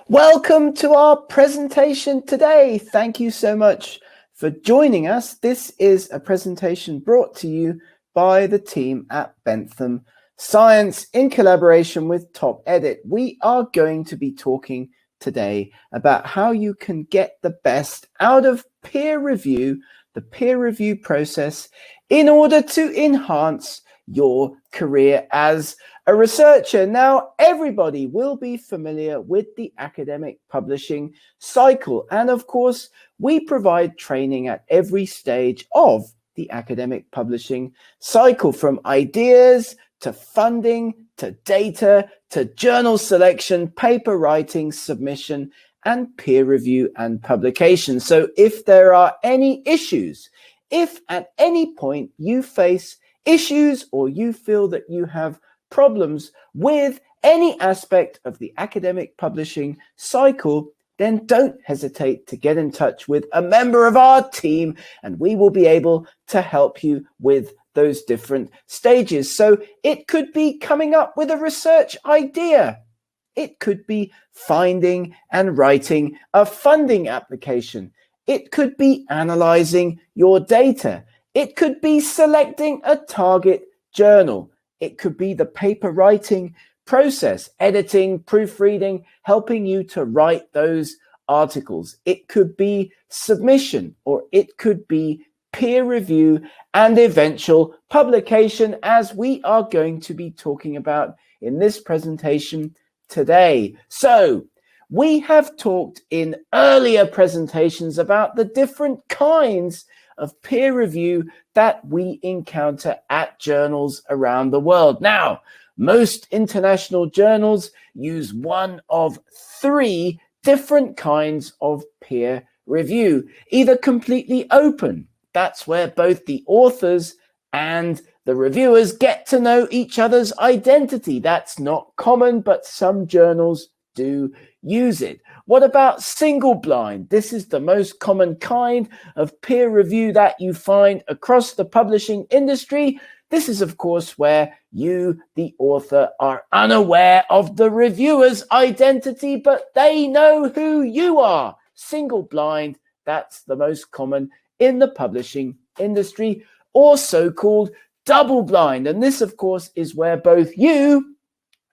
Welcome to our presentation today. Thank you so much for joining us. This is a presentation brought to you by the team at Bentham Science in collaboration with Top Edit. We are going to be talking today about how you can get the best out of peer review, the peer review process, in order to enhance your career as a researcher. Now, everybody will be familiar with the academic publishing cycle. And of course, we provide training at every stage of the academic publishing cycle, from ideas to funding, to data, to journal selection, paper writing, submission, and peer review and publication. So if there are any issues, if at any point you face issues or you feel that you have problems with any aspect of the academic publishing cycle, then don't hesitate to get in touch with a member of our team and we will be able to help you with those different stages. So it could be coming up with a research idea. It could be finding and writing a funding application. It could be analyzing your data. It could be selecting a target journal. It could be the paper writing process, editing, proofreading, helping you to write those articles. It could be submission, or it could be peer review and eventual publication, as we are going to be talking about in this presentation today. So we have talked in earlier presentations about the different kinds of peer review that we encounter at journals around the world. Now, most international journals use one of three different kinds of peer review. Either completely open, that's where both the authors and the reviewers get to know each other's identity. That's not common, but some journals do use it. What about single blind? This is the most common kind of peer review that you find across the publishing industry. This is, of course, where you, the author, are unaware of the reviewer's identity, but they know who you are. Single blind, that's the most common in the publishing industry, or so-called double blind. And this, of course, is where both you,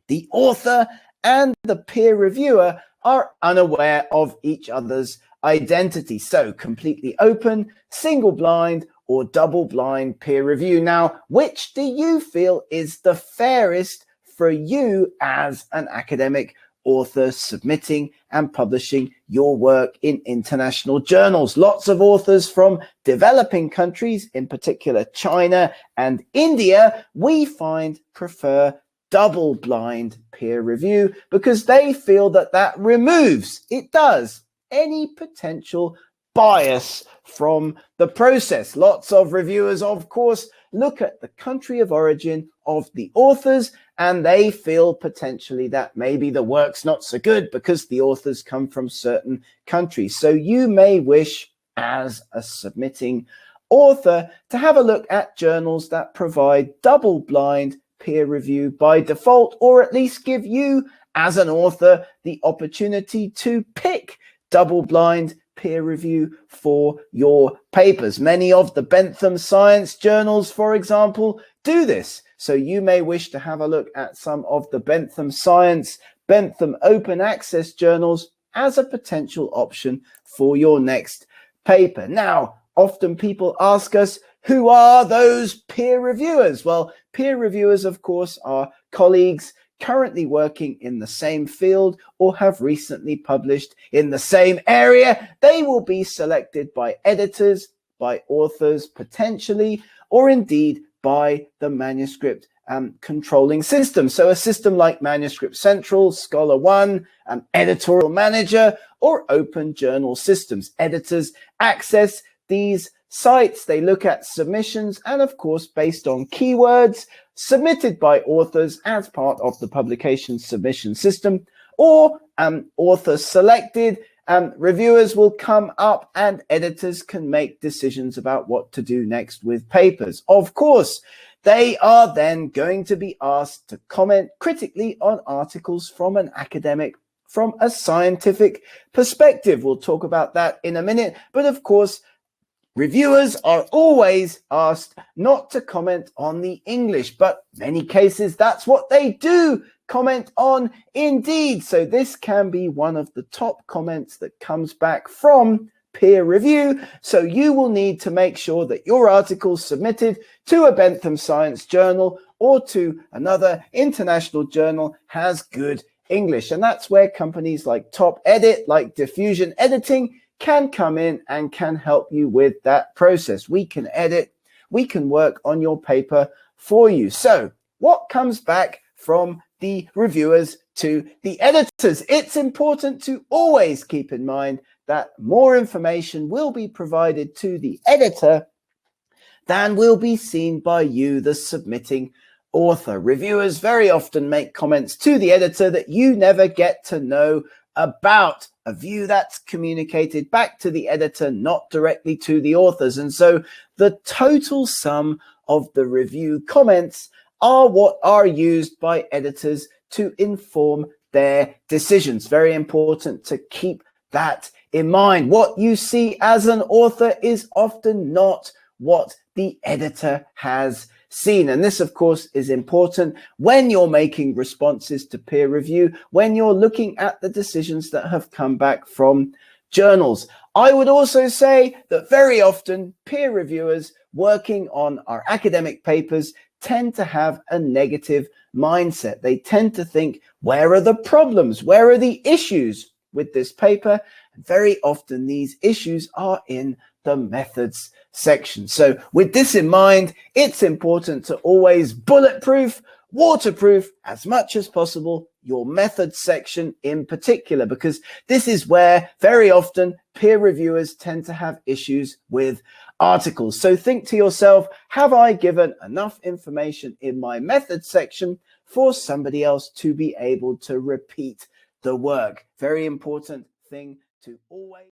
the author, and the peer reviewer are unaware of each other's identity. So completely open, single blind, or double blind peer review. Now, which do you feel is the fairest for you as an academic author submitting and publishing your work in international journals? Lots of authors from developing countries, in particular China and India, we find prefer double blind peer review because they feel that that removes, it does, any potential bias from the process. Lots of reviewers, of course, look at the country of origin of the authors and they feel potentially that maybe the work's not so good because the authors come from certain countries. So you may wish, as a submitting author, to have a look at journals that provide double blind peer review by default, or at least give you as an author the opportunity to pick double blind peer review for your papers. Many of the Bentham Science journals, for example, do this. So you may wish to have a look at some of the Bentham Science, Bentham Open Access journals as a potential option for your next paper. Now, often people ask us, who are those peer reviewers? Well, peer reviewers, of course, are colleagues currently working in the same field or have recently published in the same area. They will be selected by editors, by authors potentially, or indeed by the manuscript controlling system. So a system like Manuscript Central, Scholar One, Editorial Manager, or Open Journal Systems. Editors access these sites, they look at submissions, and of course, based on keywords submitted by authors as part of the publication submission system, or author selected, reviewers will come up and editors can make decisions about what to do next with papers. Of course, they are then going to be asked to comment critically on articles from an academic from a scientific perspective. We'll talk about that in a minute. But of course, reviewers are always asked not to comment on the English, but many cases that's what they do comment on indeed. So this can be one of the top comments that comes back from peer review. So you will need to make sure that your article submitted to a Bentham Science journal or to another international journal has good English. And that's where companies like Top Edit, like Diffusion Editing can come in and can help you with that process. We can edit, we can work on your paper for you. So what comes back from the reviewers to the editors? It's important to always keep in mind that more information will be provided to the editor than will be seen by you, the submitting author. Reviewers very often make comments to the editor that you never get to know about, a view that's communicated back to the editor, not directly to the authors. And so the total sum of the review comments are what are used by editors to inform their decisions. Very important to keep that in mind. What you see as an author is often not what the editor has seen. And this, of course, is important when you're making responses to peer review, when you're looking at the decisions that have come back from journals. I would also say that very often peer reviewers working on our academic papers tend to have a negative mindset. They tend to think, where are the problems? Where are the issues with this paper? And very often these issues are in the methods section. So with this in mind, it's important to always bulletproof, waterproof as much as possible your methods section in particular, because this is where very often peer reviewers tend to have issues with articles. So think to yourself, have I given enough information in my methods section for somebody else to be able to repeat the work? Very important thing to always